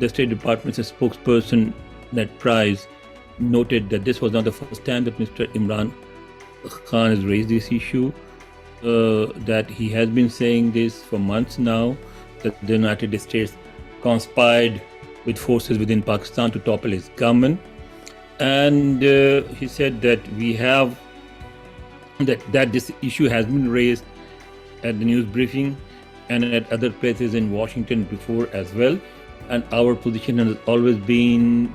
the State Department's spokesperson, Ned Price, noted that this was not the first time that Mr. Imran Khan has raised this issue, that he has been saying this for months now, that the United States conspired with forces within Pakistan to topple his government. And he said that that this issue has been raised at the news briefing and at other places in Washington before as well. And our position has always been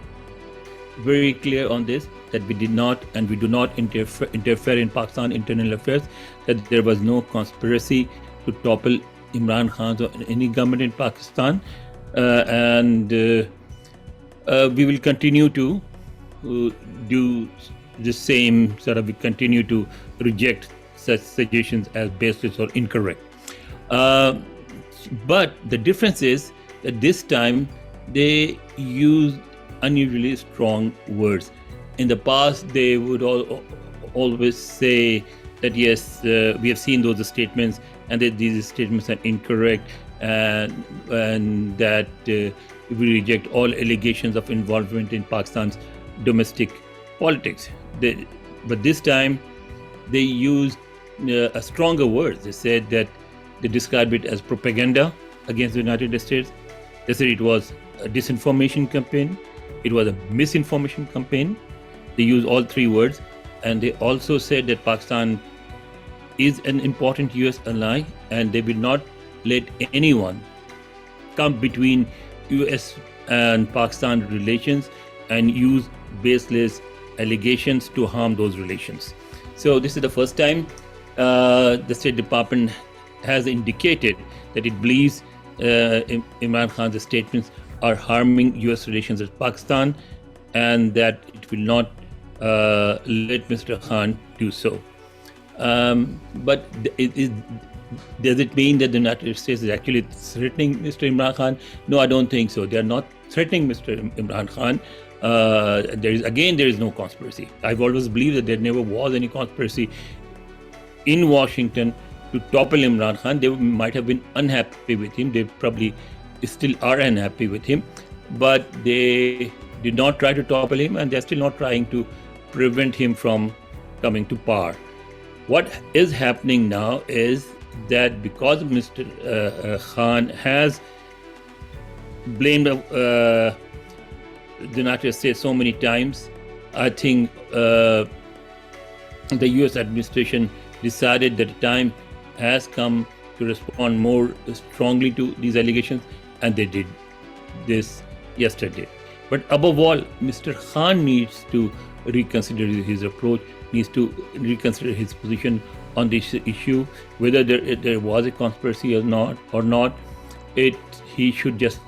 very clear on this, that we did not and we do not interfere in Pakistan internal affairs, that there was no conspiracy to topple Imran Khan or any government in Pakistan. And we will continue to do the same we continue to reject such suggestions as baseless or incorrect. But the difference is that this time they used unusually strong words. In the past, they would always say that yes, we have seen those statements and that these statements are incorrect, and that we reject all allegations of involvement in Pakistan's domestic politics. But this time they used a stronger words. They said that they described it as propaganda against the United States. They said it was a disinformation campaign. It was a misinformation campaign. They used all three words. And they also said that Pakistan is an important US ally and they will not let anyone come between US and Pakistan relations and use baseless allegations to harm those relations. So this is the first time the State Department has indicated that it believes Imran Khan's statements are harming US relations with Pakistan, and that it will not let Mr. Khan do so. But does it mean that the United States is actually threatening Mr. Imran Khan? No, I don't think so. They are not threatening Mr. Imran Khan. There is no conspiracy. I've always believed that there never was any conspiracy in Washington to topple Imran Khan. They might have been unhappy with him. They probably still are unhappy with him, but they did not try to topple him, and they're still not trying to prevent him from coming to power. What is happening now is that because Mr. Khan has blamed the United States so many times, I think the US administration decided that the time has come to respond more strongly to these allegations, and they did this yesterday. But above all, Mr. Khan needs to reconsider his approach, needs to reconsider his position on this issue, whether there was a conspiracy or not. He should just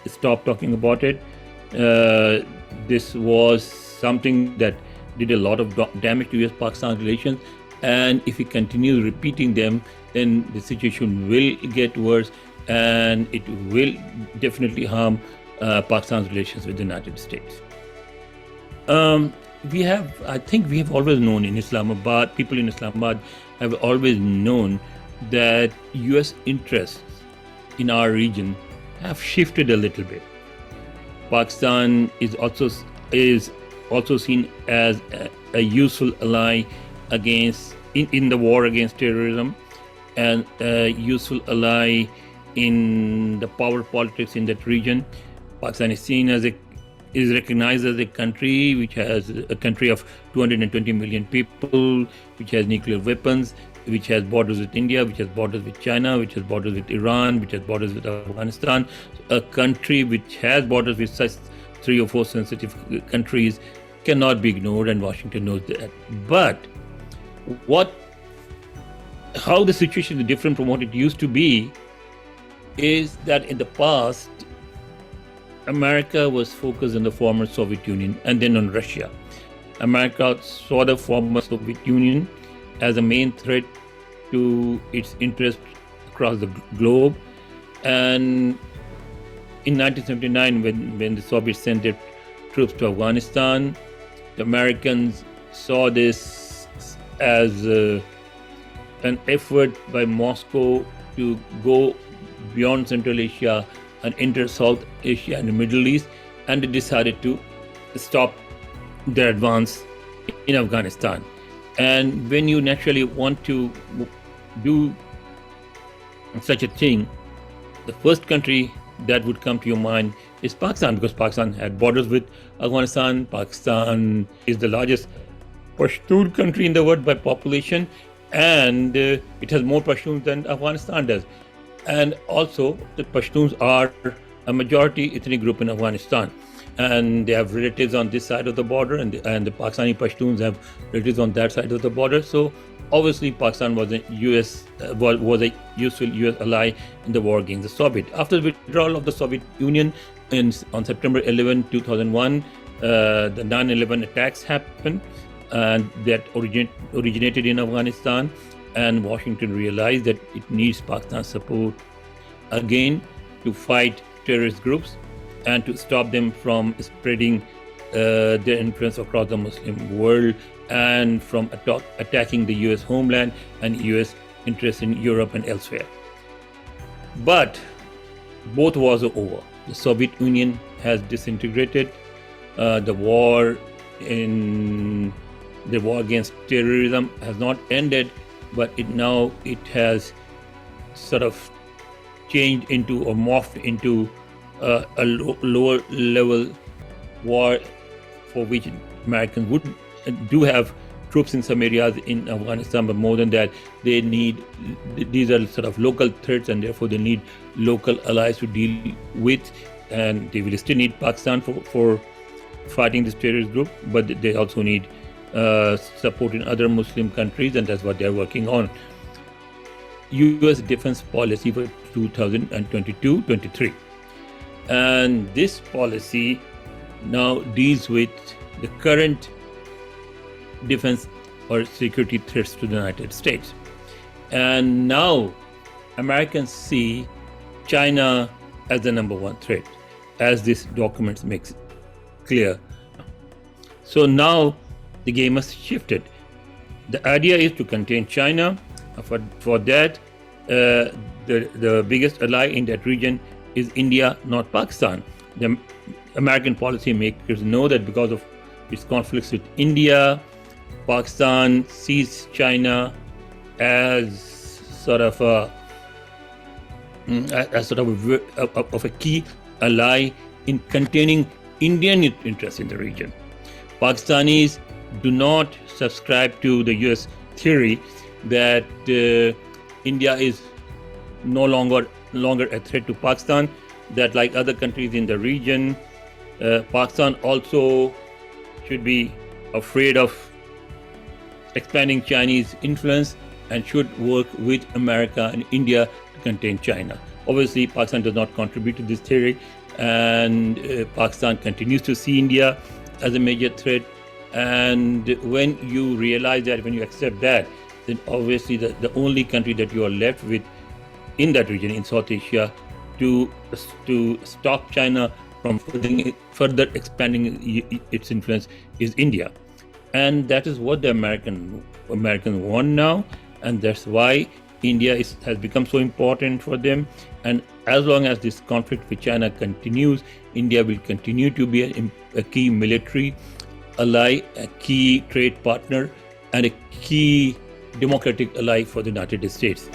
stop talking about it. This was something that did a lot of damage to US-Pakistan relations, and if he continues repeating them, then the situation will get worse, and it will definitely harm Pakistan's relations with the United States. I think we have always known in Islamabad, people in Islamabad have always known that US interests in our region have shifted a little bit. Pakistan is also seen as a useful ally in the war against terrorism, and a useful ally in the power politics in that region. Pakistan is recognized as a country of 220 million people, which has nuclear weapons, which has borders with India, which has borders with China, which has borders with Iran, which has borders with Afghanistan. A country which has borders with such 3 or 4 sensitive countries cannot be ignored, and Washington knows that. But how the situation is different from what it used to be is that in the past, America was focused on the former Soviet Union and then on Russia. America saw the former Soviet Union as a main threat to its interests across the globe. And in 1979, when the Soviets sent their troops to Afghanistan, the Americans saw this as an effort by Moscow to go beyond Central Asia and enter South Asia and the Middle East, and they decided to stop their advance in Afghanistan. And when you naturally want to do such a thing, the first country that would come to your mind is Pakistan, because Pakistan had borders with Afghanistan. Pakistan is the largest Pashtun country in the world by population, and it has more Pashtuns than Afghanistan does. And also, the Pashtuns are a majority ethnic group in Afghanistan, and they have relatives on this side of the border, and the Pakistani Pashtuns have relatives on that side of the border. So obviously, Pakistan was a was a useful U.S. ally in the war against the Soviet. After the withdrawal of the Soviet Union on September 11, 2001, the 9/11 attacks happened, and that originated in Afghanistan. And Washington realized that it needs Pakistan's support again to fight terrorist groups and to stop them from spreading their influence across the Muslim world and from attacking the US homeland and US interests in Europe and elsewhere. But both wars are over. The Soviet Union has disintegrated. The war against terrorism has not ended, but it has sort of changed into or morphed into a lower level war, for which Americans do have troops in some areas in Afghanistan, but more than that, these are sort of local threats, and therefore they need local allies to deal with, and they will still need Pakistan for fighting this terrorist group, but they also need support in other Muslim countries, and that's what they're working on. U.S. defense policy for 2022-23. And this policy now deals with the current defense or security threats to the United States. And now Americans see China as the number one threat, as this document makes clear. So now the game has shifted. The idea is to contain China. For that, the biggest ally in that region is India, not Pakistan. The American policymakers know that because of its conflicts with India, Pakistan sees China as sort of a key ally in containing Indian interests in the region. Pakistanis do not subscribe to the US theory that India is no longer a threat to Pakistan, that like other countries in the region, Pakistan also should be afraid of expanding Chinese influence and should work with America and India to contain China. Obviously, Pakistan does not contribute to this theory, and Pakistan continues to see India as a major threat. And when you realize that, when you accept that, then obviously the only country that you are left with in that region, in South Asia, to stop China from further expanding its influence is India. And that is what the Americans want now, and that's why India has become so important for them. And as long as this conflict with China continues, India will continue to be a key military ally, a key trade partner, and a key democratic ally for the United States.